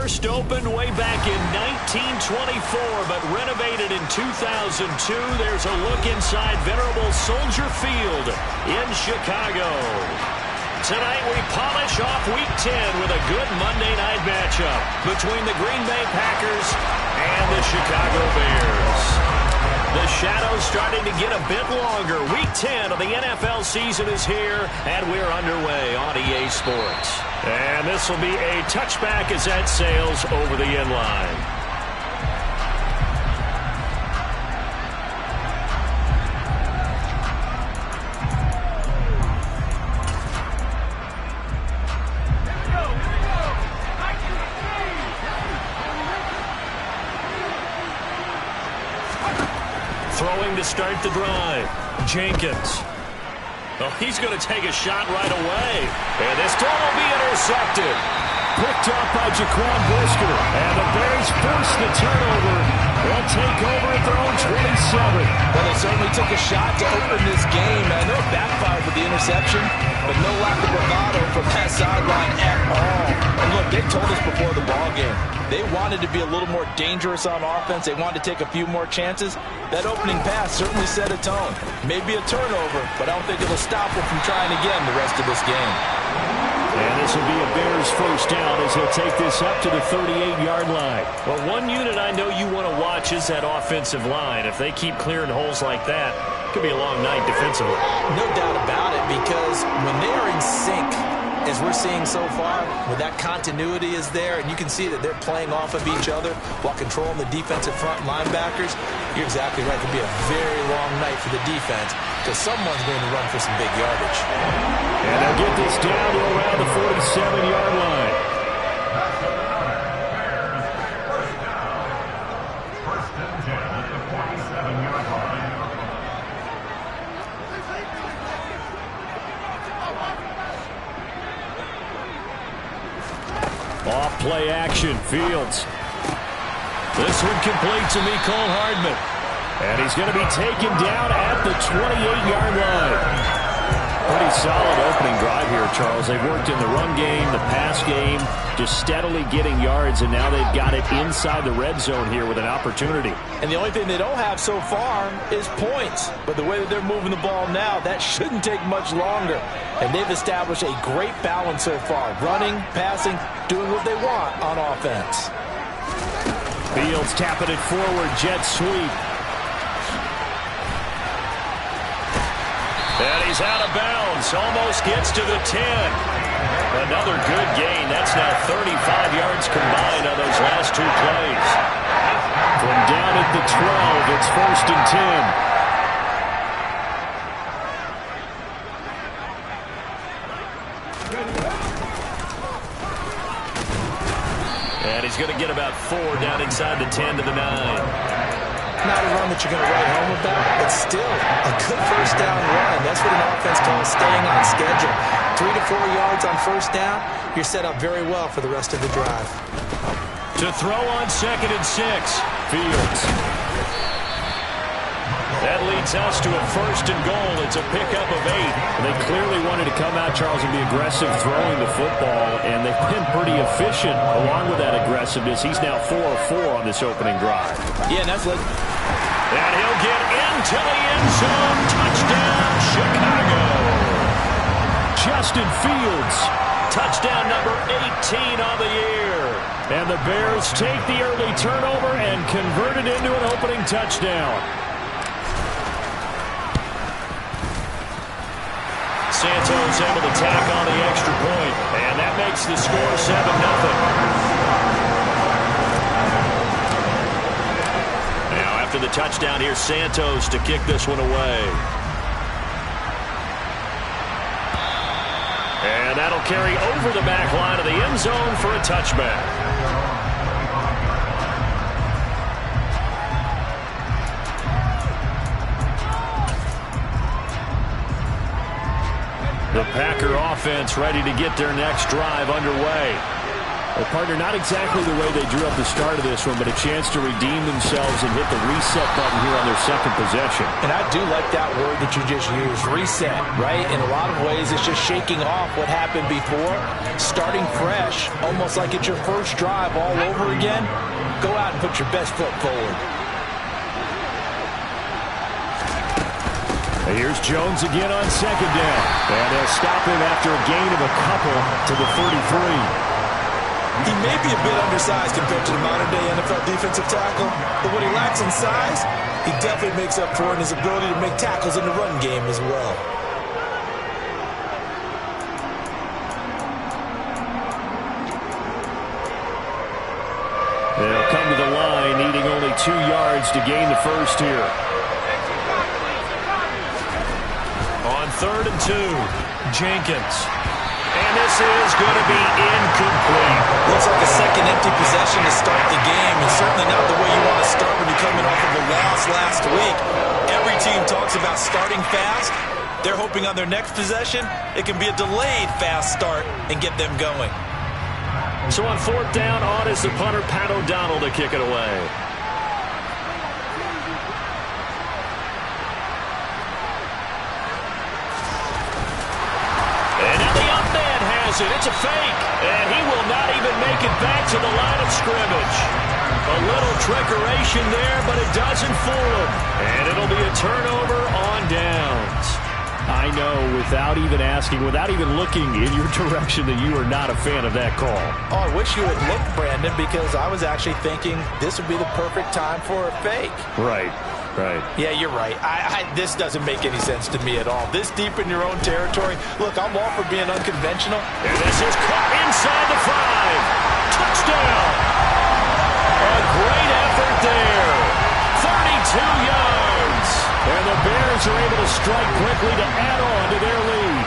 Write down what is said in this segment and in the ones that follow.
First opened way back in 1924, but renovated in 2002. There's a look inside venerable Soldier Field in Chicago. Tonight we polish off Week 10 with a good Monday night matchup between the Green Bay Packers and the Chicago Bears. The shadow's starting to get a bit longer. Week 10 of the NFL season is here, and we're underway on EA Sports. And this will be a touchback as that sails over the end line. Throwing to start the drive. Jenkins. Oh, he's going to take a shot right away. And this throw will be intercepted. Picked up by Jaquan Brisker. And the Bears force the turnover. They'll take over at their own 27. Well, they certainly took a shot to open this game. I know it backfired with the interception, but no lack of bravado from that sideline at all. And look, they told us before the ball game, they wanted to be a little more dangerous on offense. They wanted to take a few more chances. That opening pass certainly set a tone. Maybe a turnover, but I don't think it'll stop them from trying again the rest of this game. And this will be a Bears first down as he'll take this up to the 38-yard line. Well, one unit I know you want to watch is that offensive line. If they keep clearing holes like that, it could be a long night defensively. No doubt about it, because when they are in sync, as we're seeing so far, when that continuity is there, and you can see that they're playing off of each other while controlling the defensive front linebackers, you're exactly right. It could be a very long night for the defense because someone's going to run for some big yardage. And they'll get this down to around the 47-yard line. Off play action, Fields. This one complete to Mecole Hardman. And he's going to be taken down at the 28-yard line. Pretty solid opening drive here, Charles. They've worked in the run game, the pass game, just steadily getting yards, and now they've got it inside the red zone here with an opportunity. And the only thing they don't have so far is points. But the way that they're moving the ball now, that shouldn't take much longer. And they've established a great balance so far. Running, passing, doing what they want on offense. Fields tapping it forward, jet sweep. And he's out of bounds. Almost gets to the 10. Another good gain. That's now 35 yards combined on those last two plays. From down at the 12, it's 1st and 10. And he's going to get about 4 down inside the 10 to the 9. Not a run that you're going to write home about, but still a good first down run. That's what an offense calls staying on schedule. 3 to 4 yards on first down, you're set up very well for the rest of the drive. To throw on 2nd and 6, Fields. That leads us to a 1st and goal. It's a pickup of 8. They clearly wanted to come out, Charles, and be aggressive throwing the football, and they've been pretty efficient along with that aggressiveness. He's now 4 of 4 on this opening drive. Yeah, and that's what... And he'll get into the end zone. Touchdown, Chicago. Justin Fields, touchdown number 18 on the year. And the Bears take the early turnover and convert it into an opening touchdown. Santos able to tack on the extra point, and that makes the score 7-0. Now after the touchdown, here's Santos to kick this one away. And that'll carry over the back line of the end zone for a touchback. The Packer offense ready to get their next drive underway. Well, partner, not exactly the way they drew up the start of this one, but a chance to redeem themselves and hit the reset button here on their second possession. And I do like that word that you just used, reset, right? In a lot of ways, it's just shaking off what happened before, starting fresh, almost like it's your first drive all over again. Go out and put your best foot forward. Here's Jones again on second down. And they'll stop him after a gain of a couple to the 33. He may be a bit undersized compared to the modern-day NFL defensive tackle, but what he lacks in size, he definitely makes up for in his ability to make tackles in the run game as well. They'll come to the line, needing only 2 yards to gain the first here. On 3rd and 2, Jenkins. And this is going to be incomplete. Looks like a second empty possession to start the game, and certainly not the way you want to start when you're coming off of a loss last week. Every team talks about starting fast. They're hoping on their next possession, it can be a delayed fast start and get them going. So on 4th down, on is the punter, Pat O'Donnell, to kick it away. It's a fake, and he will not even make it back to the line of scrimmage. A little trickeration there, but it doesn't fool him. And it'll be a turnover on downs. I know, without even asking, without even looking in your direction, that you are not a fan of that call. Oh, I wish you had looked, Brandon, because I was actually thinking this would be the perfect time for a fake. Right. Right. Yeah, you're right. This doesn't make any sense to me at all. This deep in your own territory. Look, I'm all for being unconventional. And this is caught inside the 5. Touchdown. A great effort there. 32 yards. And the Bears are able to strike quickly to add on to their lead.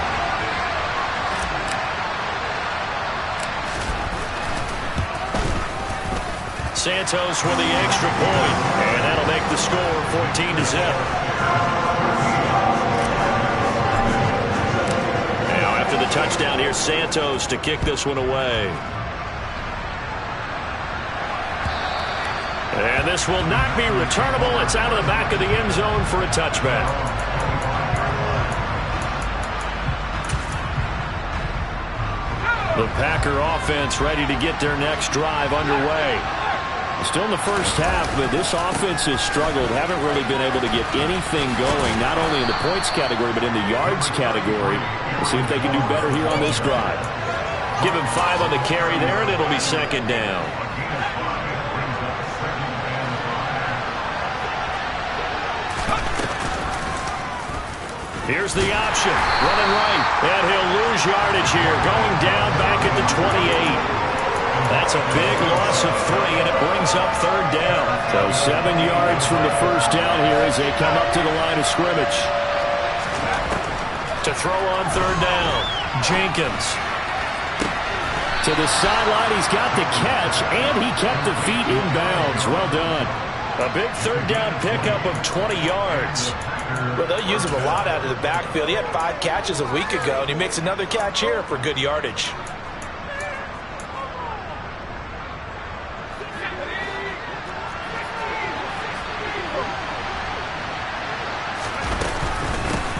Santos with the extra point, and that'll make the score 14-0. Now after the touchdown, here's Santos to kick this one away. And this will not be returnable. It's out of the back of the end zone for a touchback. The Packer offense ready to get their next drive underway. Still in the first half, but this offense has struggled. Haven't really been able to get anything going, not only in the points category, but in the yards category. We'll see if they can do better here on this drive. Give him 5 on the carry there, and it'll be second down. Here's the option, running right, and he'll lose yardage here, going down back at the 28. That's a big loss of 3, and it brings up 3rd down. So 7 yards from the first down here as they come up to the line of scrimmage. To throw on 3rd down, Jenkins. To the sideline, he's got the catch, and he kept the feet in bounds. Well done. A big 3rd down pickup of 20 yards. Well, they'll use him a lot out of the backfield. He had 5 catches a week ago, and he makes another catch here for good yardage.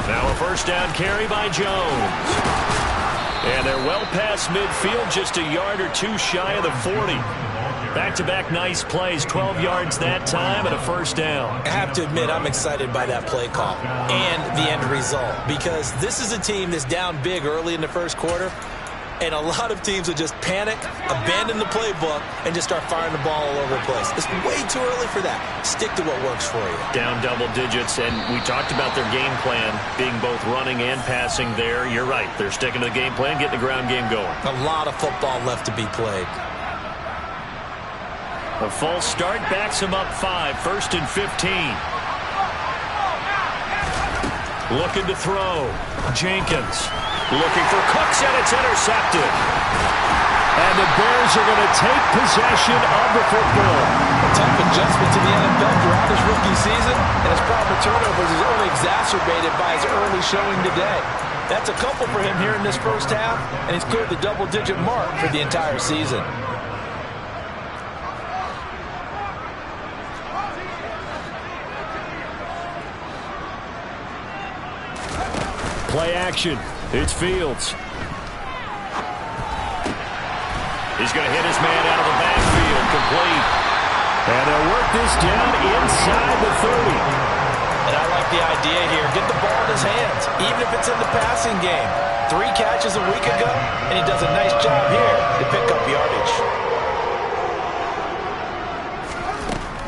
Now a first down carry by Jones. And they're well past midfield, just a yard or 2 shy of the 40. Back-to-back nice plays, 12 yards that time and a first down. I have to admit, I'm excited by that play call and the end result, because this is a team that's down big early in the first quarter, and a lot of teams will just panic, abandon the playbook, and just start firing the ball all over the place. It's way too early for that. Stick to what works for you. Down double digits, and we talked about their game plan being both running and passing there. You're right. They're sticking to the game plan, getting the ground game going. A lot of football left to be played. A false start backs him up 5, 1st and 15. Looking to throw. Jenkins looking for Cooks, and it's intercepted. And the Bears are going to take possession of the football. A tough adjustment to the NFL throughout his rookie season, and his problem with turnovers is only exacerbated by his early showing today. That's a couple for him here in this first half, and he's cleared the double-digit mark for the entire season. Play action. It's Fields. He's going to hit his man out of the backfield. Complete. And they'll work this down inside the 30. And I like the idea here. Get the ball in his hands, even if it's in the passing game. 3 catches a week ago, and he does a nice job here to pick up yardage.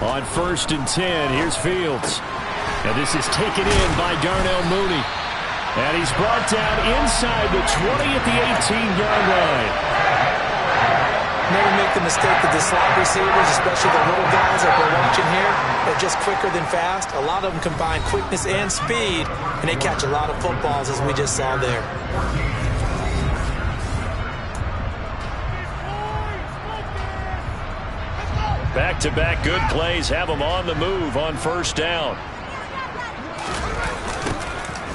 On 1st and 10, here's Fields. And this is taken in by Darnell Mooney. And he's brought down inside the 20 at the 18-yard line. Never make the mistake that the slot receivers, especially the little guys that we're watching here, are just quicker than fast. A lot of them combine quickness and speed, and they catch a lot of footballs, as we just saw there. Back-to-back good plays have them on the move on 1st down.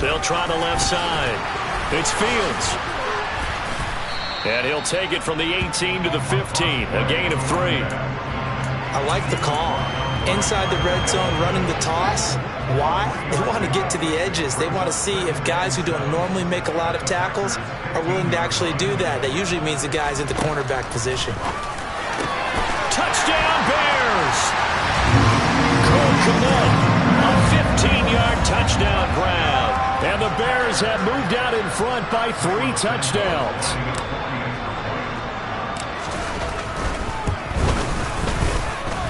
They'll try the left side. It's Fields. And he'll take it from the 18 to the 15, a gain of 3. I like the call. Inside the red zone, running the toss. Why? They want to get to the edges. They want to see if guys who don't normally make a lot of tackles are willing to actually do that. That usually means the guy's in the cornerback position. Touchdown, Bears! Cole Kmet, a 15-yard touchdown grab. And the Bears have moved out in front by 3 touchdowns.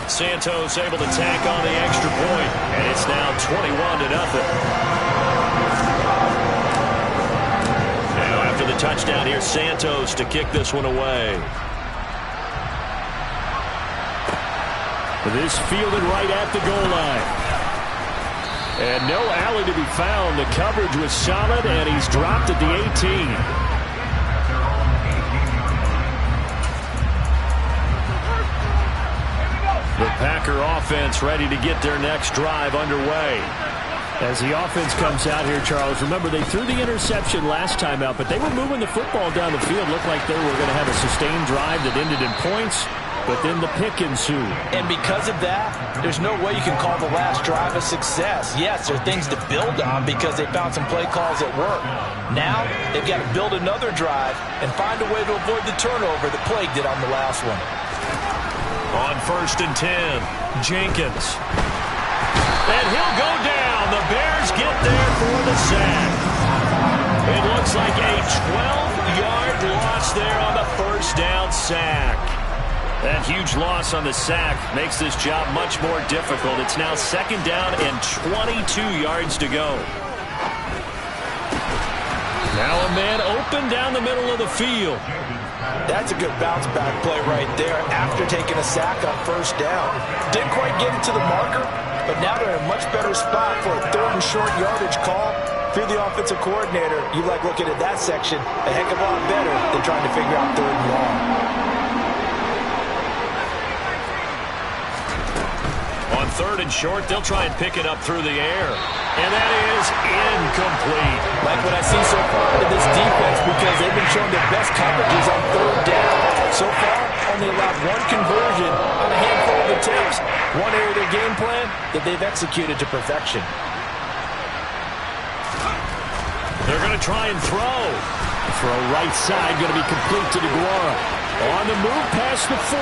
Santos able to tack on the extra point, and it's now 21-0. Now after the touchdown, here's Santos to kick this one away. This fielded right at the goal line. And no alley to be found. The coverage was solid, and he's dropped at the 18. The Packer offense ready to get their next drive underway. As the offense comes out here, Charles, remember they threw the interception last time out, but they were moving the football down the field. Looked like they were going to have a sustained drive that ended in points, but then the pick ensued. And because of that, there's no way you can call the last drive a success. Yes, there are things to build on because they found some play calls that work. Now, they've got to build another drive and find a way to avoid the turnover that plagued it on the last one. On 1st and 10, Jenkins. And he'll go down. The Bears get there for the sack. It looks like a 12-yard loss there on the 1st down sack. That huge loss on the sack makes this job much more difficult. It's now 2nd down and 22 yards to go. Now a man open down the middle of the field. That's a good bounce-back play right there after taking a sack on 1st down. Didn't quite get it to the marker, but now they're in a much better spot for a 3rd and short yardage call. If you're the offensive coordinator, you like looking at that section a heck of a lot better than trying to figure out 3rd and long. On 3rd and short, they'll try and pick it up through the air. And that is incomplete. Like what I see so far in this defense because they've been showing their best coverages on 3rd down. So far, only allowed 1 conversion on a handful of attempts. One area of their game plan that they've executed to perfection. They're going to try and throw. Throw right side, going to be complete to DeGuara. On the move past the 40,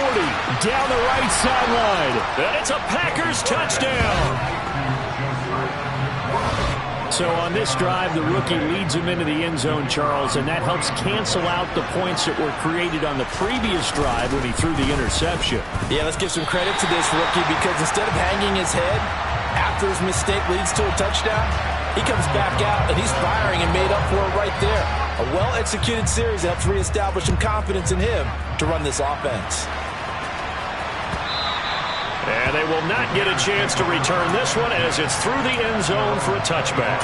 down the right sideline. And it's a Packers touchdown. So on this drive, the rookie leads him into the end zone, Charles, and that helps cancel out the points that were created on the previous drive when he threw the interception. Yeah, let's give some credit to this rookie because instead of hanging his head after his mistake leads to a touchdown, he comes back out and he's firing and made up for it right there. A well-executed series helps reestablish some confidence in him to run this offense. And they will not get a chance to return this one as it's through the end zone for a touchback.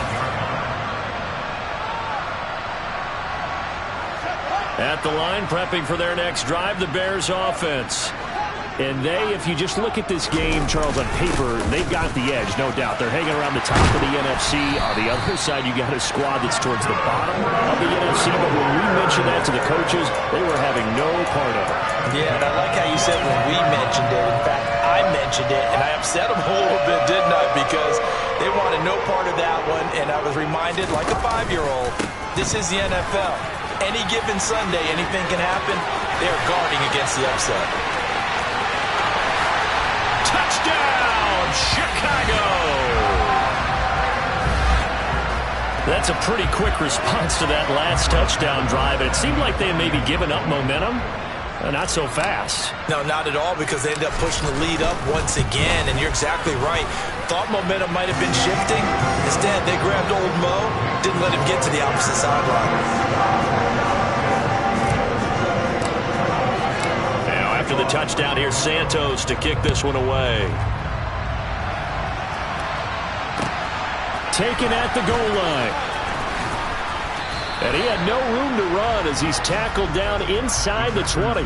At the line, prepping for their next drive, the Bears offense. And they, if you just look at this game, Charles, on paper, they've got the edge, no doubt. They're hanging around the top of the NFC. On the other side, you got a squad that's towards the bottom of the NFC. But when we mentioned that to the coaches. They were having no part of it. Yeah, and I like how you said when we mentioned it. In fact, I mentioned it, and I upset them a little bit, didn't I? Because they wanted no part of that one, and I was reminded, like a 5-year-old, this is the NFL. Any given Sunday, anything can happen. They are guarding against the upset. Touchdown, Chicago! That's a pretty quick response to that last touchdown drive. It seemed like they had maybe given up momentum. Not so fast. No, not at all, because they ended up pushing the lead up once again, and you're exactly right. Thought momentum might have been shifting. Instead, they grabbed old Mo, didn't let him get to the opposite sideline. Now, after the touchdown, here's Santos to kick this one away. Taken at the goal line. And he had no room to run as he's tackled down inside the 20.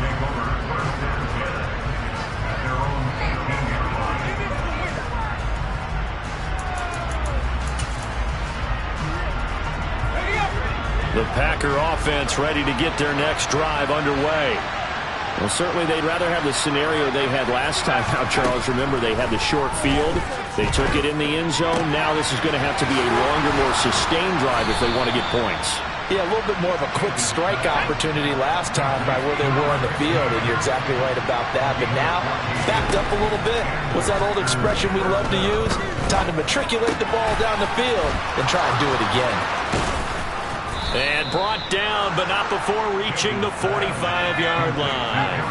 The Packer offense ready to get their next drive underway. Well, certainly they'd rather have the scenario they had last time out, Charles. Remember, they had the short field. They took it in the end zone. Now this is going to have to be a longer, more sustained drive if they want to get points. Yeah, a little bit more of a quick strike opportunity last time by where they were on the field, and you're exactly right about that. But now, backed up a little bit. What's that old expression we love to use? Time to matriculate the ball down the field and try and do it again. And brought down, but not before reaching the 45-yard line.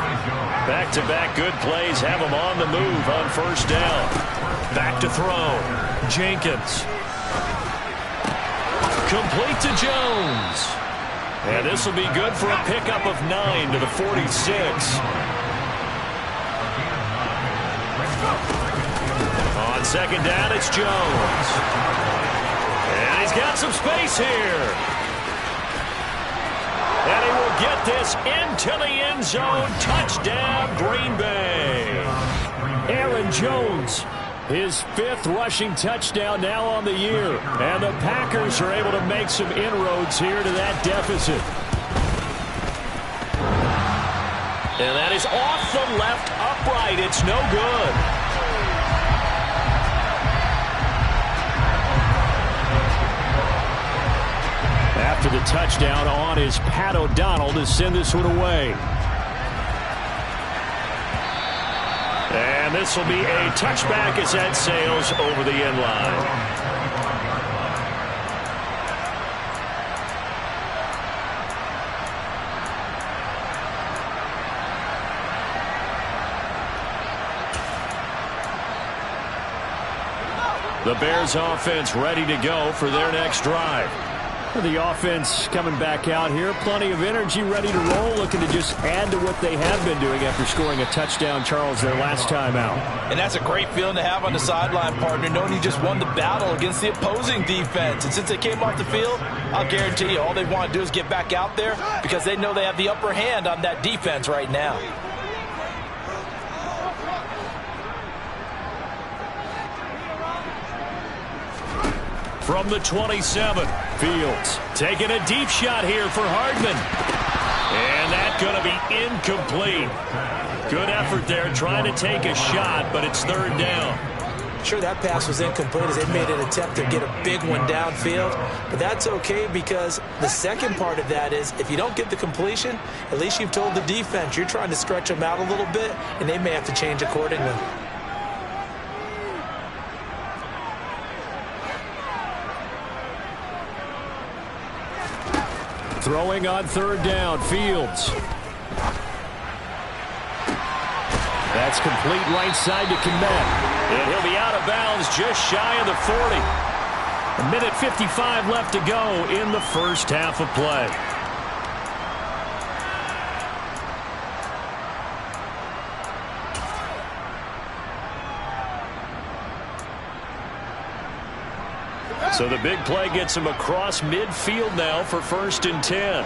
Back-to-back good plays have them on the move on first down. Back to throw. Jenkins. Complete to Jones. And this will be good for a pickup of 9 to the 46. On second down, it's Jones. And he's got some space here. And he will get this into the end zone. Touchdown, Green Bay. Aaron Jones, his 5th rushing touchdown now on the year. And the Packers are able to make some inroads here to that deficit. And that is off the left upright. It's no good. After the touchdown on is Pat O'Donnell to send this one away. And this will be a touchback as that sails over the end line. The Bears offense ready to go for their next drive. The offense coming back out here. Plenty of energy, ready to roll, looking to just add to what they have been doing after scoring a touchdown, Charles, their last time out. And that's a great feeling to have on the sideline, partner, knowing you just won the battle against the opposing defense. And since they came off the field, I'll guarantee you all they want to do is get back out there because they know they have the upper hand on that defense right now. From the 27, Fields taking a deep shot here for Hardman. And that's going to be incomplete. Good effort there trying to take a shot, but it's third down. Sure, that pass was incomplete as they made an attempt to get a big one downfield. But that's okay because the second part of that is if you don't get the completion, at least you've told the defense you're trying to stretch them out a little bit, and they may have to change accordingly. Throwing on third down, Fields. That's complete right side to Kmet. And he'll be out of bounds just shy of the 40. A minute 55 left to go in the first half of play. So the big play gets him across midfield now for 1st and 10.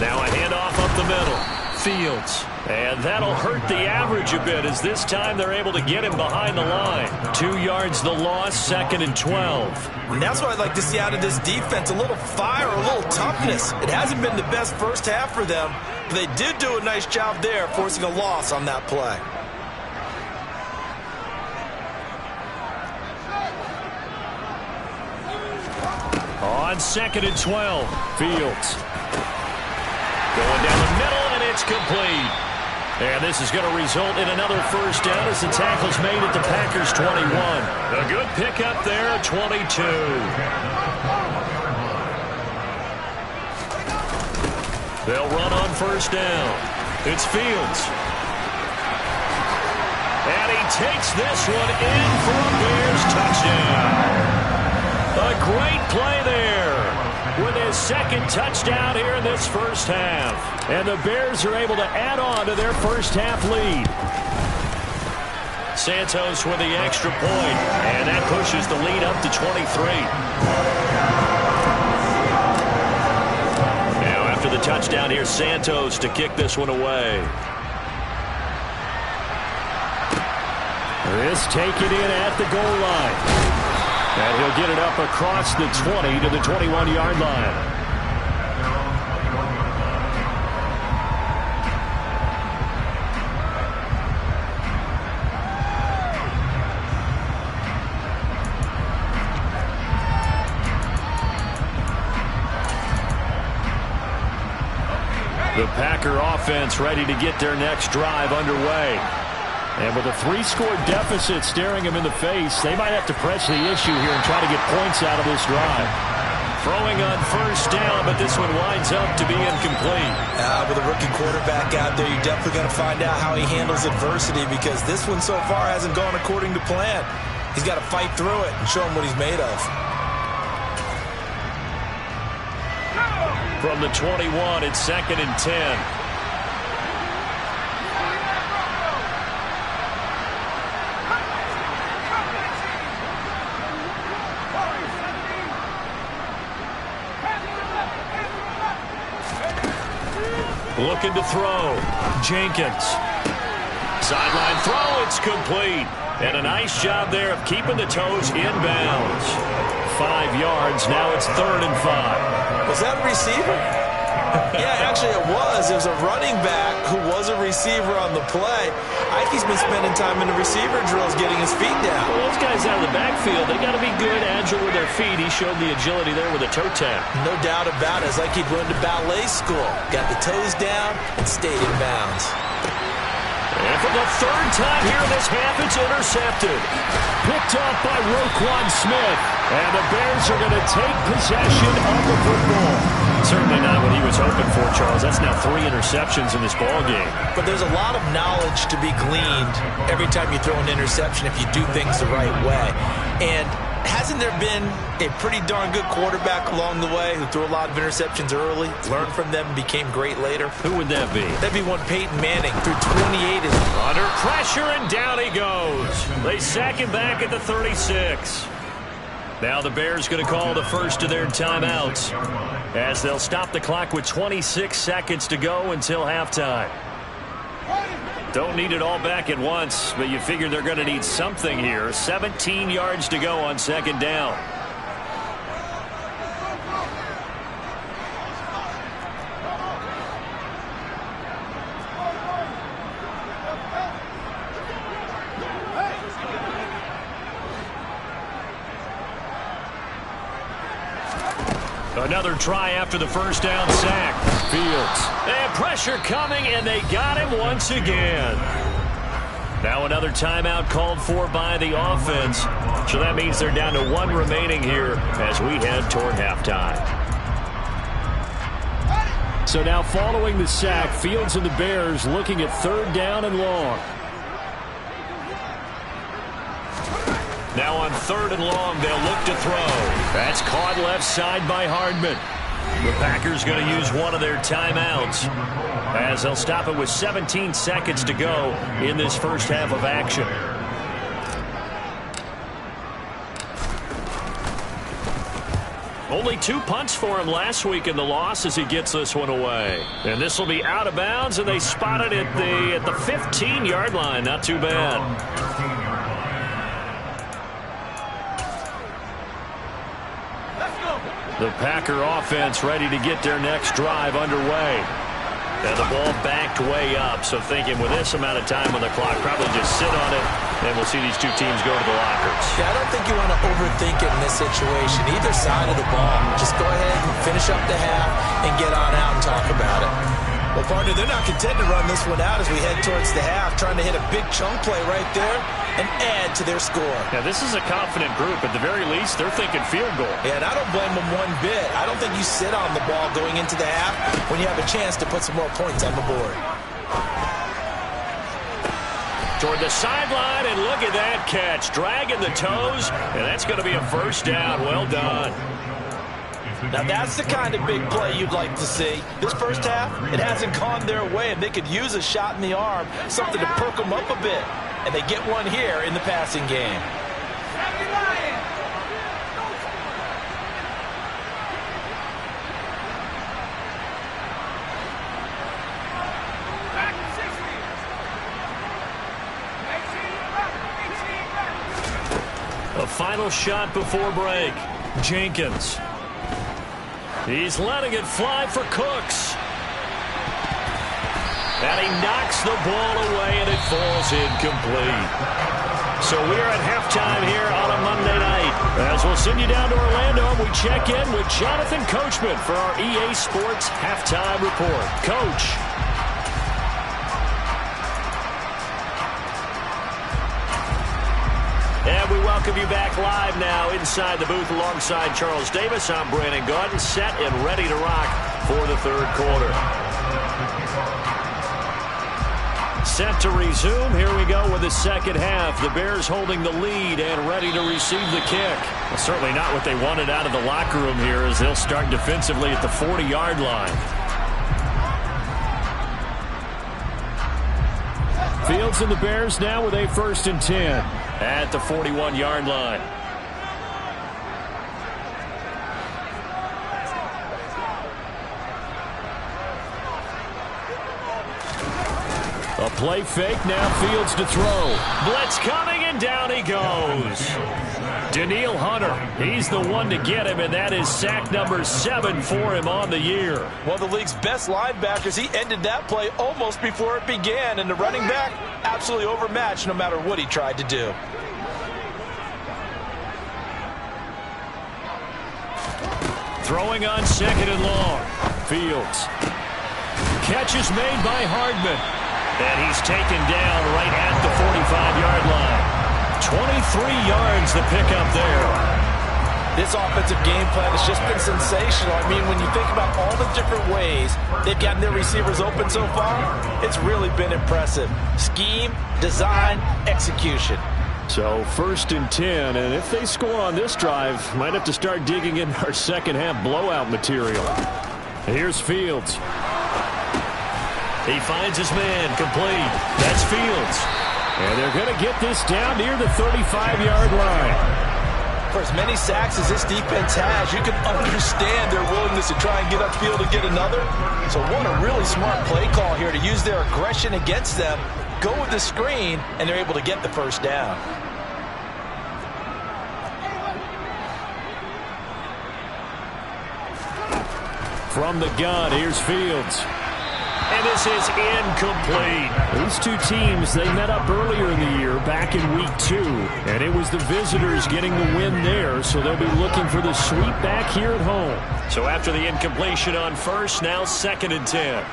Now a handoff up the middle. Fields And that'll hurt the average a bit as this time they're able to get him behind the line. 2 yards the loss, 2nd and 12. And that's what I'd like to see out of this defense, a little fire, a little toughness. It hasn't been the best first half for them, but they did do a nice job there forcing a loss on that play. On 2nd and 12, Fields. Going down the middle, and it's complete. And this is going to result in another first down as the tackle's made at the Packers' 21. A good pickup there at 22. They'll run on first down. It's Fields. And he takes this one in for a Bears touchdown. A great play there with his 2nd touchdown here in this first half. And the Bears are able to add on to their first half lead. Santos with the extra point, and that pushes the lead up to 23. Now after the touchdown, here's Santos to kick this one away. This taken in at the goal line. And he'll get it up across the 20 to the 21-yard line. The Packer offense ready to get their next drive underway. And with a 3-score deficit staring him in the face, they might have to press the issue here and try to get points out of this drive. Throwing on first down, but this one winds up to be incomplete. With a rookie quarterback out there, you're definitely going to find out how he handles adversity because this one so far hasn't gone according to plan. He's got to fight through it and show him what he's made of. From the 21, it's 2nd and 10. Looking to throw. Jenkins. Sideline throw, it's complete. And a nice job there of keeping the toes inbounds. 5 yards, now it's 3rd and 5. Was that a receiver? Yeah, actually it was. It was a running back who was a receiver on the play. Ikey's been spending time in the receiver drills getting his feet down. Well, those guys out of the backfield, they got to be good, agile with their feet. He showed the agility there with a toe tap. No doubt about it. It's like he'd run to ballet school. Got the toes down and stayed in bounds. And for the 3rd time here in this half, it's intercepted. Picked off by Roquan Smith. And the Bears are going to take possession of the football. Certainly not what he was hoping for, Charles. That's now 3 interceptions in this ballgame. But there's a lot of knowledge to be gleaned every time you throw an interception if you do things the right way. And hasn't there been a pretty darn good quarterback along the way who threw a lot of interceptions early, learned from them, and became great later? Who would that be? That'd be one Peyton Manning, threw 28. Under pressure, and down he goes. They sack him back at the 36. Now the Bears going to call the first of their timeouts as they'll stop the clock with 26 seconds to go until halftime. Don't need it all back at once, but you figure they're going to need something here. 17 yards to go on 2nd down. Another try after the first down sack. Fields. And pressure coming, and they got him once again. Now another timeout called for by the offense. So that means they're down to 1 remaining here as we head toward halftime. So now following the sack, Fields and the Bears looking at 3rd down and long. Now on 3rd and long, they'll look to throw. That's caught left side by Hardman. The Packers going to use one of their timeouts as they'll stop it with 17 seconds to go in this first half of action. Only 2 punts for him last week in the loss as he gets this one away. And this will be out of bounds, and they spot it at the 15-yard line. Not too bad. The Packer offense ready to get their next drive underway. And the ball backed way up, so thinking with this amount of time on the clock, probably just sit on it, and we'll see these two teams go to the lockers. Yeah, I don't think you want to overthink it in this situation. Either side of the ball. Just go ahead and finish up the half and get on out and talk about it. Well, partner, they're not content to run this one out as we head towards the half, trying to hit a big chunk play right there and add to their score. Yeah, this is a confident group. At the very least, they're thinking field goal. Yeah, and I don't blame them one bit. I don't think you sit on the ball going into the half when you have a chance to put some more points on the board. Toward the sideline, and look at that catch. Dragging the toes, and that's going to be a first down. Well done. Now that's the kind of big play you'd like to see. This first half, it hasn't gone their way, and they could use a shot in the arm, something to perk them up a bit. And they get one here in the passing game. A final shot before break. Jenkins. He's letting it fly for Cooks. And he knocks the ball away, and it falls incomplete. So we are at halftime here on a Monday night. As we'll send you down to Orlando, and we check in with Jonathan Coachman for our EA Sports Halftime Report. Coach. And we welcome you back live now inside the booth alongside Charles Davis. I'm Brandon Gaudin, set and ready to rock for the third quarter. Set to resume. Here we go with the second half. The Bears holding the lead and ready to receive the kick. Well, certainly not what they wanted out of the locker room here as they'll start defensively at the 40-yard line. Fields and the Bears now with a 1st and 10 at the 41-yard line. A play fake, now Fields to throw. Blitz coming, and down he goes. Daniil Hunter, he's the one to get him, and that is sack number 7 for him on the year. One of the league's best linebackers, he ended that play almost before it began, and the running back absolutely overmatched no matter what he tried to do. Throwing on 2nd and long. Fields. Catch is made by Hardman. And he's taken down right at the 45-yard line. 23 yards the pickup there. This offensive game plan has just been sensational. I mean, when you think about all the different ways they've gotten their receivers open so far, it's really been impressive. Scheme, design, execution. So 1st and 10, and if they score on this drive, might have to start digging in our second half blowout material. Here's Fields. He finds his man, complete. That's Fields. And they're going to get this down near the 35-yard line. For as many sacks as this defense has, you can understand their willingness to try and get upfield and get another. So what a really smart play call here to use their aggression against them, go with the screen, and they're able to get the first down. From the gun, here's Fields. And this is incomplete. These two teams, they met up earlier in the year, back in week 2. And it was the visitors getting the win there, so they'll be looking for the sweep back here at home. So after the incompletion on 1st, now 2nd and 10.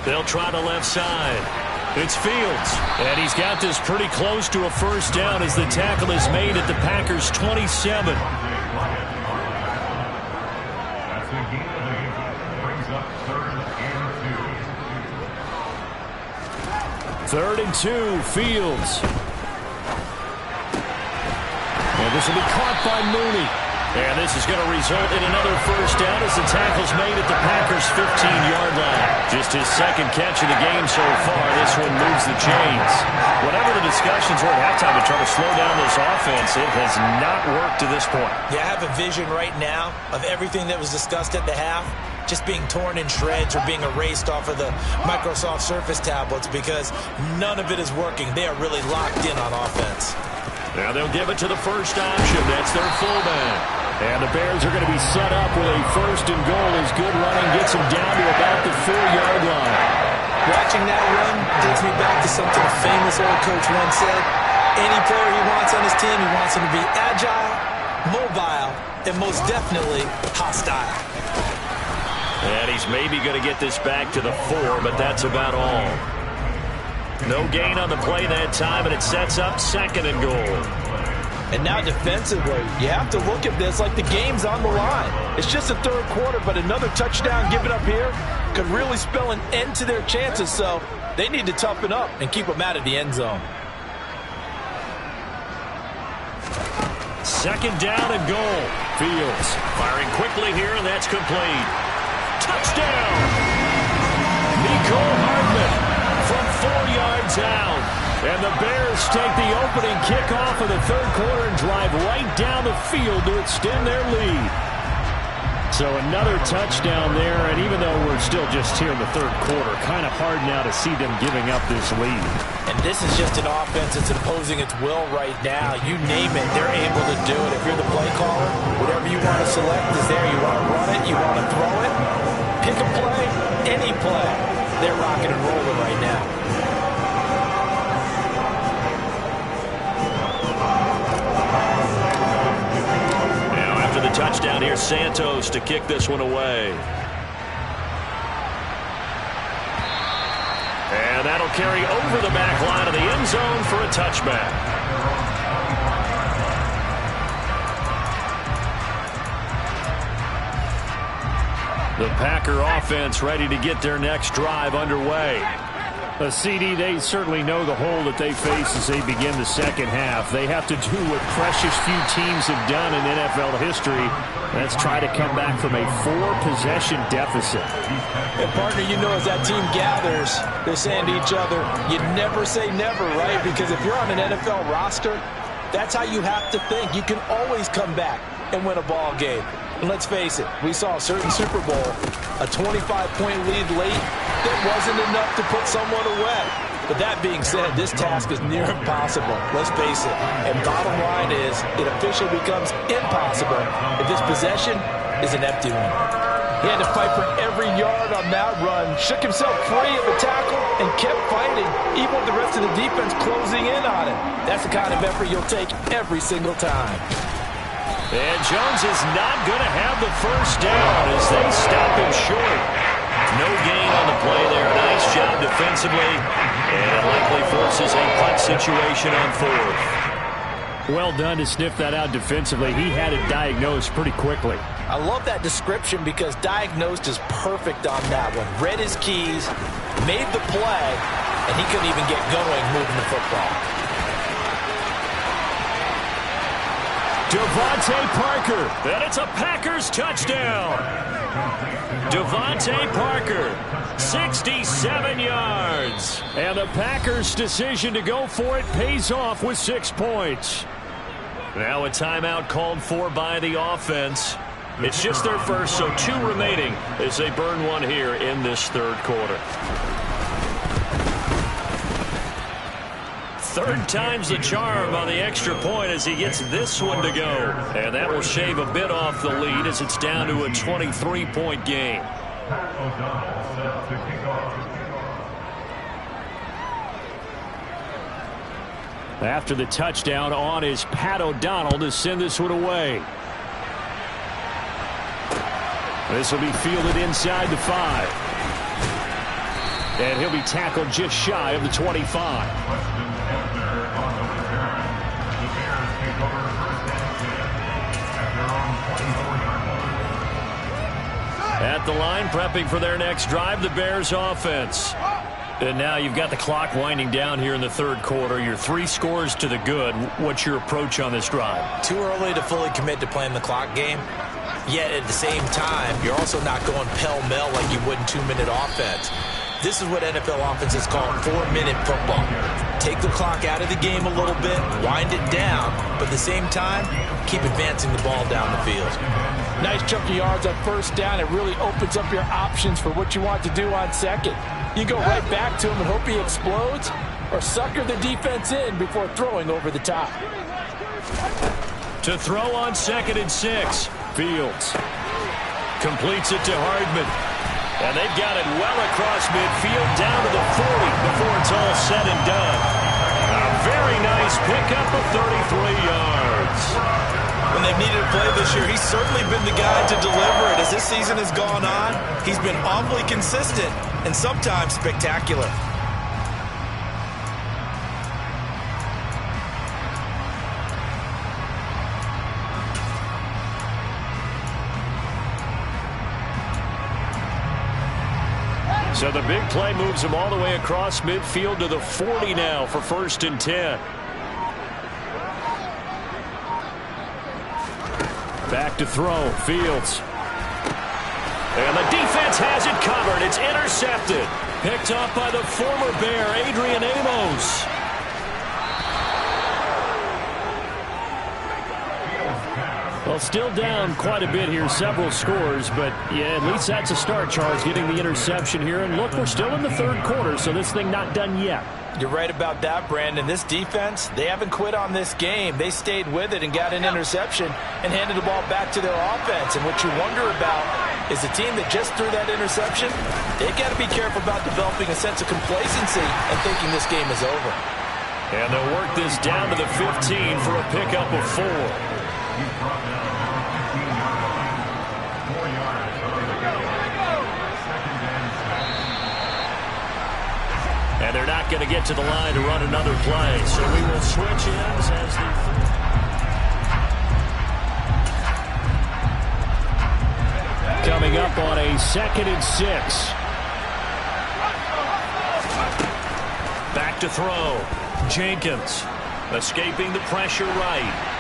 They'll try the left side. It's Fields. And he's got this pretty close to a first down as the tackle is made at the Packers' 27. Third and 2, Fields. And this will be caught by Mooney. And this is going to result in another first down as the tackle's made at the Packers' 15-yard line. Just his second catch of the game so far. This one moves the chains. Whatever the discussions were at halftime to try to slow down this offense, it has not worked to this point. Yeah, I have a vision right now of everything that was discussed at the half just being torn in shreds or being erased off of the Microsoft Surface tablets because none of it is working. They are really locked in on offense. Now they'll give it to the first option. That's their fullback. And the Bears are going to be set up with a first and goal as good running gets them down to about the 4-yard line. Watching that run takes me back to something a famous old coach once said. Any player he wants on his team, he wants him to be agile, mobile, and most definitely hostile. And he's maybe going to get this back to the 4, but that's about all. No gain on the play that time, and it sets up second and goal. And now defensively, you have to look at this like the game's on the line. It's just the third quarter, but another touchdown given up here could really spell an end to their chances, so they need to toughen up and keep them out of the end zone. Second down and goal. Fields firing quickly here, and that's complete. Touchdown! Nico Hardman from 4 yards out. And the Bears take the opening kickoff of the third quarter and drive right down the field to extend their lead. So another touchdown there, and even though we're still just here in the third quarter, kind of hard now to see them giving up this lead. And this is just an offense that's imposing its will right now. You name it, they're able to do it. If you're the play caller, whatever you want to select is there. You want to run it, you want to throw it, pick a play, any play. They're rocking and rolling right now. Touchdown here, Santos to kick this one away. And that'll carry over the back line of the end zone for a touchback. The Packer offense ready to get their next drive underway. A CD, they certainly know the hole that they face as they begin the second half. They have to do what precious few teams have done in NFL history. That's try to come back from a 4-possession deficit. And partner, you know, as that team gathers, they're saying to each other, you never say never, right? Because if you're on an NFL roster, that's how you have to think. You can always come back and win a ball game. And let's face it, we saw a certain Super Bowl, a 25-point lead late, that wasn't enough to put someone away. But that being said, this task is near impossible. Let's face it. And bottom line is, it officially becomes impossible if this possession is an empty one. He had to fight for every yard on that run, shook himself free of the tackle, and kept fighting, even with the rest of the defense closing in on him. That's the kind of effort you'll take every single time. And Jones is not going to have the first down as they stop him short. No gain on the play there. Nice job defensively. And it likely forces a punt situation on fourth. Well done to sniff that out defensively. He had it diagnosed pretty quickly. I love that description because diagnosed is perfect on that one. Read his keys, made the play, and he couldn't even get going moving the football. Devontae Parker, and it's a Packers touchdown. Devontae Parker, 67 yards. And the Packers' decision to go for it pays off with 6 points. Now a timeout called for by the offense. It's just their first, so 2 remaining as they burn one here in this third quarter. Third time's the charm on the extra point as he gets this one to go. And that will shave a bit off the lead as it's down to a 23-point game. After the touchdown, on is Pat O'Donnell to send this one away. This will be fielded inside the 5. And he'll be tackled just shy of the 25. At the line, prepping for their next drive, the Bears offense. And now you've got the clock winding down here in the third quarter. You're 3 scores to the good. What's your approach on this drive? Too early to fully commit to playing the clock game. Yet at the same time, you're also not going pell-mell like you would in 2-minute offense. This is what NFL offenses call 4-minute football. Take the clock out of the game a little bit, wind it down, but at the same time, keep advancing the ball down the field. Nice chunk of yards on first down. It really opens up your options for what you want to do on second. You go right back to him and hope he explodes, or sucker the defense in before throwing over the top. To throw on 2nd and 6. Fields completes it to Hardman. And they've got it well across midfield down to the 40 before it's all said and done. A very nice pickup of 33 yards. When they've needed a play this year, he's certainly been the guy to deliver it. As this season has gone on, he's been awfully consistent and sometimes spectacular. So the big play moves him all the way across midfield to the 40 now for 1st and 10. Back to throw. Fields. And the defense has it covered. It's intercepted. Picked up by the former Bear, Adrian Amos. Well, still down quite a bit here, several scores, but yeah, at least that's a start, Charles, getting the interception here. And look, we're still in the third quarter, so this thing not done yet. You're right about that, Brandon. This defense, they haven't quit on this game. They stayed with it and got an interception and handed the ball back to their offense. And what you wonder about is the team that just threw that interception, they've got to be careful about developing a sense of complacency and thinking this game is over. And they'll work this down to the 15 for a pickup of 4. And they're not going to get to the line to run another play. So we will switch ends as the... Coming up on a 2nd and 6. Back to throw. Jenkins escaping the pressure right.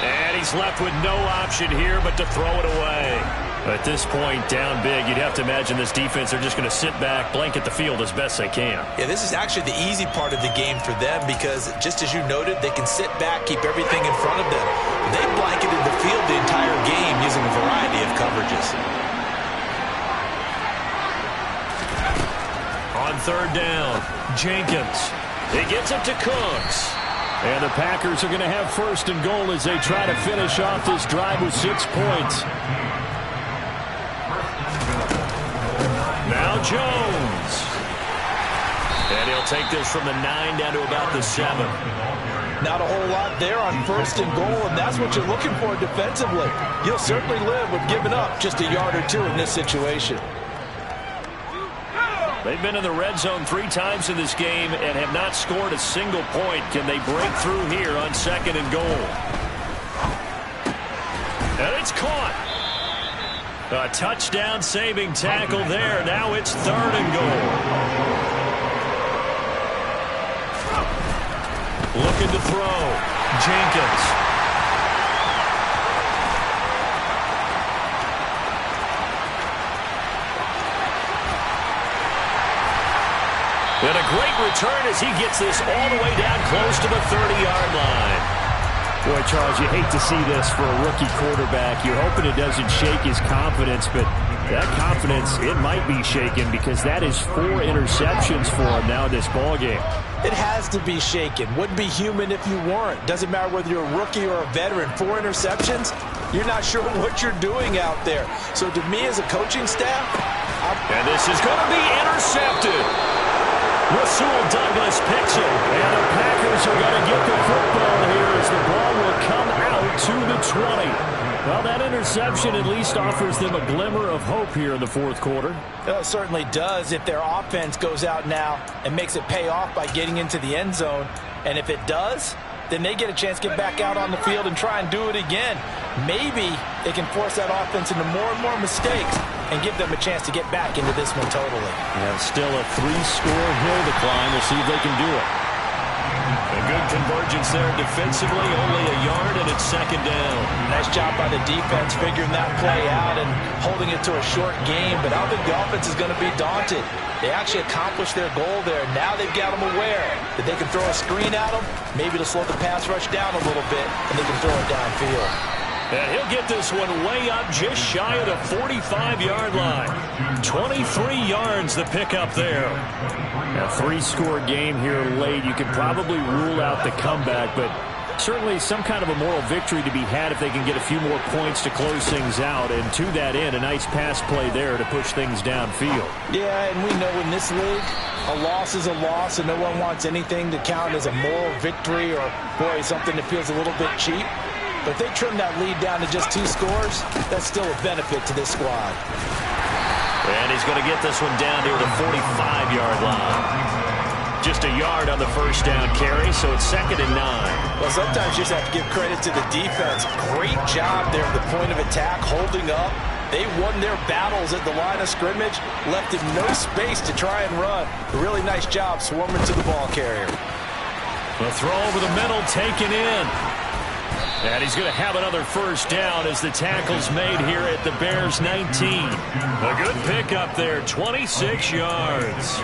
And he's left with no option here but to throw it away. At this point, down big, you'd have to imagine this defense, they're just going to sit back, blanket the field as best they can. Yeah, this is actually the easy part of the game for them because, just as you noted, they can sit back, keep everything in front of them. They blanketed the field the entire game using a variety of coverages. On 3rd down, Jenkins. He gets it to Cooks. And the Packers are going to have 1st and goal as they try to finish off this drive with 6 points. Now Jones. And he'll take this from the 9 down to about the 7. Not a whole lot there on 1st and goal, and that's what you're looking for defensively. You'll certainly live with giving up just a yard or 2 in this situation. They've been in the red zone 3 times in this game and have not scored a single point. Can they break through here on 2nd and goal? And it's caught. A touchdown saving tackle there. Now it's 3rd and goal. Looking to throw. Jenkins. And a great return as he gets this all the way down close to the 30-yard line. Boy, Charles, you hate to see this for a rookie quarterback. You're hoping it doesn't shake his confidence, but that confidence, it might be shaken because that is 4 interceptions for him now in this ballgame. It has to be shaken. Wouldn't be human if you weren't. Doesn't matter whether you're a rookie or a veteran. 4 interceptions, you're not sure what you're doing out there. So to me as a coaching staff, and this is going to be intercepted. Rasul Douglas picks it, and the Packers are going to get the football here as the ball will come out to the 20. Well, that interception at least offers them a glimmer of hope here in the 4th quarter. It certainly does if their offense goes out now and makes it pay off by getting into the end zone. And if it does, then they get a chance to get back out on the field and try and do it again. Maybe they can force that offense into more and more mistakes and give them a chance to get back into this one totally. Yeah, still a 3-score hill to climb. We'll see if they can do it. A good convergence there defensively, only a yard, and it's second down. Nice job by the defense figuring that play out and holding it to a short game, but I don't think the offense is going to be daunted. They actually accomplished their goal there. Now they've got them aware that they can throw a screen at them, maybe to slow the pass rush down a little bit, and they can throw it downfield. And he'll get this one way up just shy of the 45-yard line. 23 yards the pickup there. A 3-score game here late. You could probably rule out the comeback, but certainly some kind of a moral victory to be had if they can get a few more points to close things out. And to that end, a nice pass play there to push things downfield. Yeah, and we know in this league, a loss is a loss, and no one wants anything to count as a moral victory or, boy, something that feels a little bit cheap. But if they trim that lead down to just 2 scores, that's still a benefit to this squad. And he's going to get this one down near the 45-yard line. Just a yard on the first down carry, so it's second and 9. Well, sometimes you just have to give credit to the defense. Great job there at the point of attack, holding up. They won their battles at the line of scrimmage, left him no space to try and run. A really nice job swarming to the ball carrier. The throw over the middle, taken in. And he's going to have another first down as the tackle's made here at the Bears' 19. A good pickup there, 26 yards.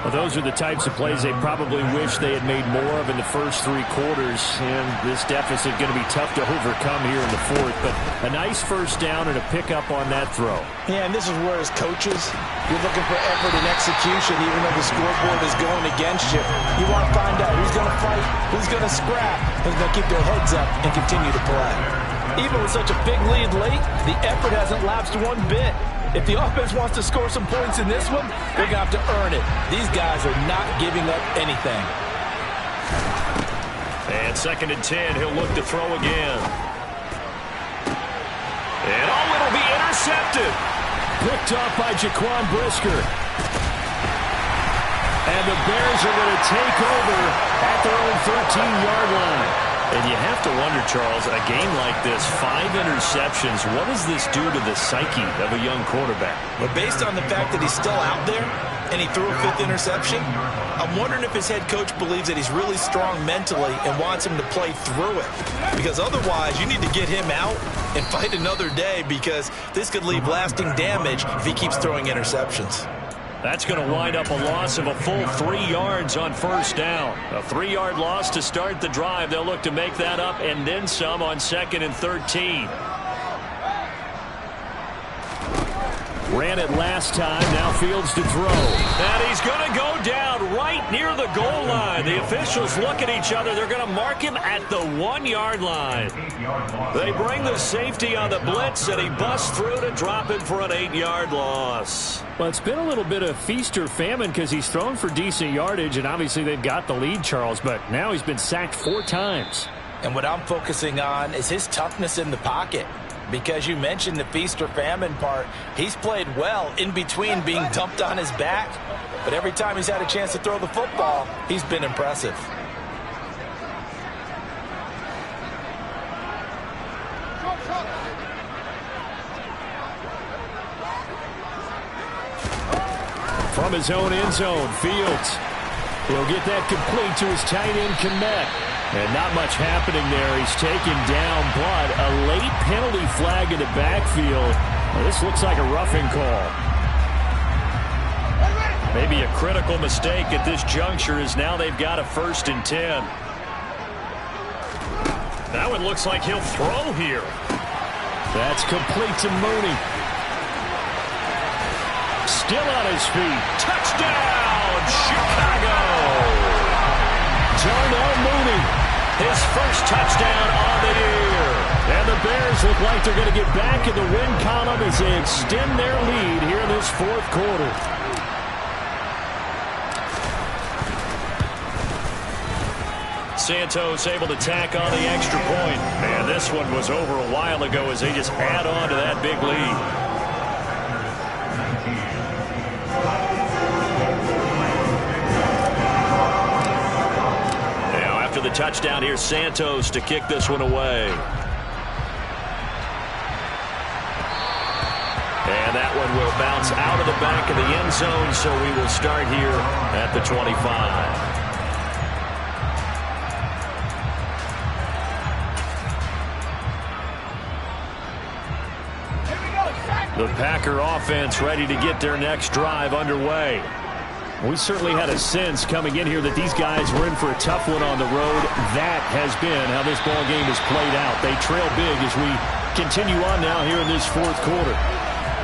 Well, those are the types of plays they probably wish they had made more of in the first 3 quarters. And this deficit going to be tough to overcome here in the 4th. But a nice first down and a pickup on that throw. Yeah, and this is where as coaches, you're looking for effort and execution even though the scoreboard is going against you. You want to find out who's going to fight, who's going to scrap, who's going to keep their heads up and continue to play. Even with such a big lead late, the effort hasn't lapsed one bit. If the offense wants to score some points in this one, they're going to have to earn it. These guys are not giving up anything. And second and 10, he'll look to throw again. And it'll be intercepted. Picked off by Jaquan Brisker. And the Bears are going to take over at their own 13-yard line. And you have to wonder, Charles, a game like this, 5 interceptions, what does this do to the psyche of a young quarterback? But based on the fact that he's still out there and he threw a 5th interception, I'm wondering if his head coach believes that he's really strong mentally and wants him to play through it. Because otherwise, you need to get him out and fight another day because this could leave lasting damage if he keeps throwing interceptions. That's going to wind up a loss of a full 3 yards on first down. A 3-yard loss to start the drive. They'll look to make that up and then some on second and 13. Ran it last time. Now Fields to throw. And he's going to go down right near the goal line. The officials look at each other. They're going to mark him at the 1-yard line. They bring the safety on the blitz, and he busts through to drop it for an 8-yard loss. Well, it's been a little bit of feast or famine because he's thrown for decent yardage, and obviously they've got the lead, Charles, but now he's been sacked 4 times. And what I'm focusing on is his toughness in the pocket. Because you mentioned the feast or famine part, he's played well in between being dumped on his back. But every time he's had a chance to throw the football, he's been impressive. From his own end zone, Fields. He'll get that complete to his tight end, Kmet. And not much happening there. He's taken down, but a late penalty flag in the backfield. Well, this looks like a roughing call. Maybe a critical mistake at this juncture as now they've got a first and 10. That one looks like he'll throw here. That's complete to Mooney. Still on his feet. Touchdown, Chicago! Darnell Mooney. His first touchdown on the year. And the Bears look like they're going to get back in the win column as they extend their lead here in this 4th quarter. Santos able to tack on the extra point. And this one was over a while ago as they just add on to that big lead. the touchdown. Here's Santos to kick this one away. And that one will bounce out of the back of the end zone, so we will start here at the 25. The Packer offense ready to get their next drive underway. We certainly had a sense coming in here that these guys were in for a tough one on the road. That has been how this ball game has played out. They trail big as we continue on now here in this fourth quarter.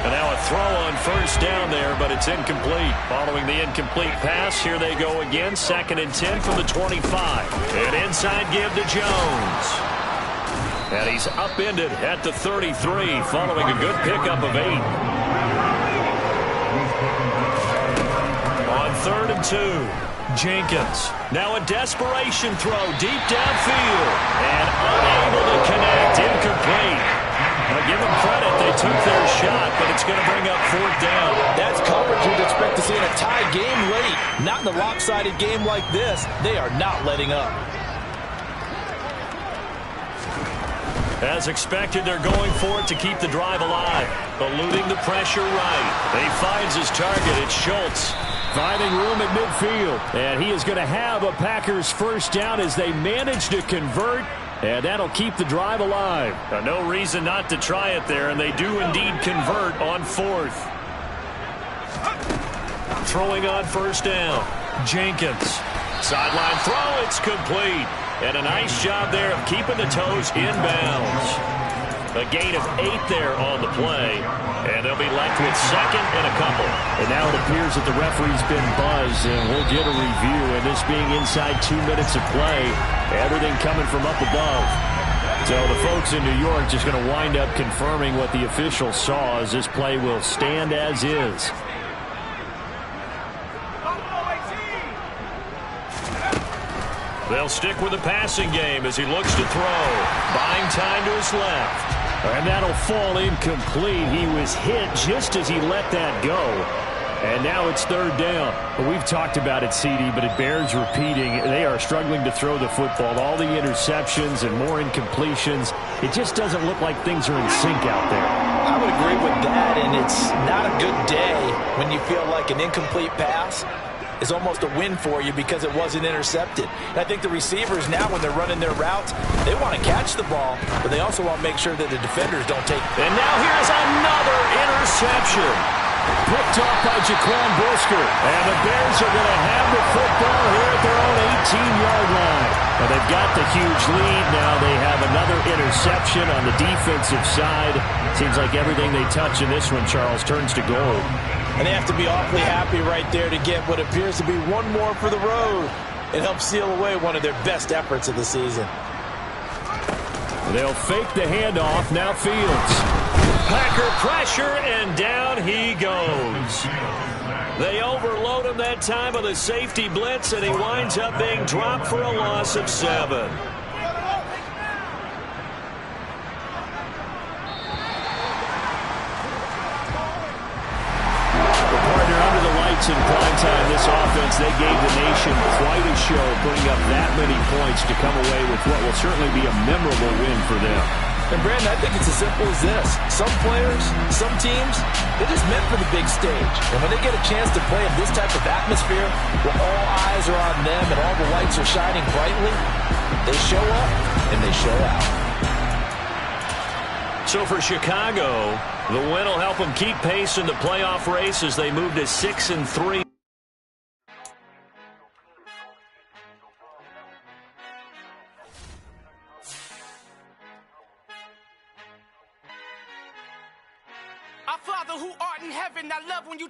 And now a throw on first down there, but it's incomplete. Following the incomplete pass, here they go again. 2nd and 10 from the 25. And inside give to Jones. And he's upended at the 33 following a good pickup of 8. On 3rd and 2, Jenkins. Now a desperation throw deep downfield. And unable to connect. Incomplete. I'll give them credit. They took their shot, but it's going to bring up 4th down. That's coverage you'd expect to see in a tie game late. Not in a lopsided game like this. They are not letting up. As expected, they're going for it to keep the drive alive. Eluding the pressure right. He finds his target. It's Schultz. Finding room at midfield. And he is going to have a Packers first down as they manage to convert. And that'll keep the drive alive. No reason not to try it there, and they do indeed convert on 4th. Throwing on first down. Jenkins. Sideline throw. It's complete. And a nice job there of keeping the toes inbounds. A gain of 8 there on the play. And they'll be left with 2nd and a couple. And now it appears that the referee's been buzzed, and we'll get a review. And this being inside 2 minutes of play, everything coming from up above. So the folks in New York just going to wind up confirming what the official saw, as this play will stand as is. They'll stick with the passing game as he looks to throw. Buying time to his left. And that'll fall incomplete. He was hit just as he let that go. And now it's 3rd down. We've talked about it, CD, but it bears repeating. They are struggling to throw the football. All the interceptions and more incompletions. It just doesn't look like things are in sync out there. I would agree with that, and it's not a good day when you feel like an incomplete pass is almost a win for you because it wasn't intercepted. And I think the receivers now, when they're running their routes, they want to catch the ball, but they also want to make sure that the defenders don't take. And now here's another interception. Picked off by Jaquan Brisker. And the Bears are going to have the football here at their own 18-yard line. Well, they've got the huge lead. Now they have another interception on the defensive side. Seems like everything they touch in this one, Charles, turns to gold. And they have to be awfully happy right there to get what appears to be one more for the road. It helps seal away one of their best efforts of the season. They'll fake the handoff. Now Fields. Packer pressure, and down he goes. They overload him that time with a safety blitz, and he winds up being dropped for a loss of 7. In prime time, this offense, they gave the nation quite a show, putting up that many points to come away with what will certainly be a memorable win for them. And Brandon, I think it's as simple as this. Some players, some teams, they're just meant for the big stage. And when they get a chance to play in this type of atmosphere, where all eyes are on them and all the lights are shining brightly, they show up and they show out. So for Chicago, the win will help them keep pace in the playoff race as they move to 6-3. Our Father who art in heaven, I love when you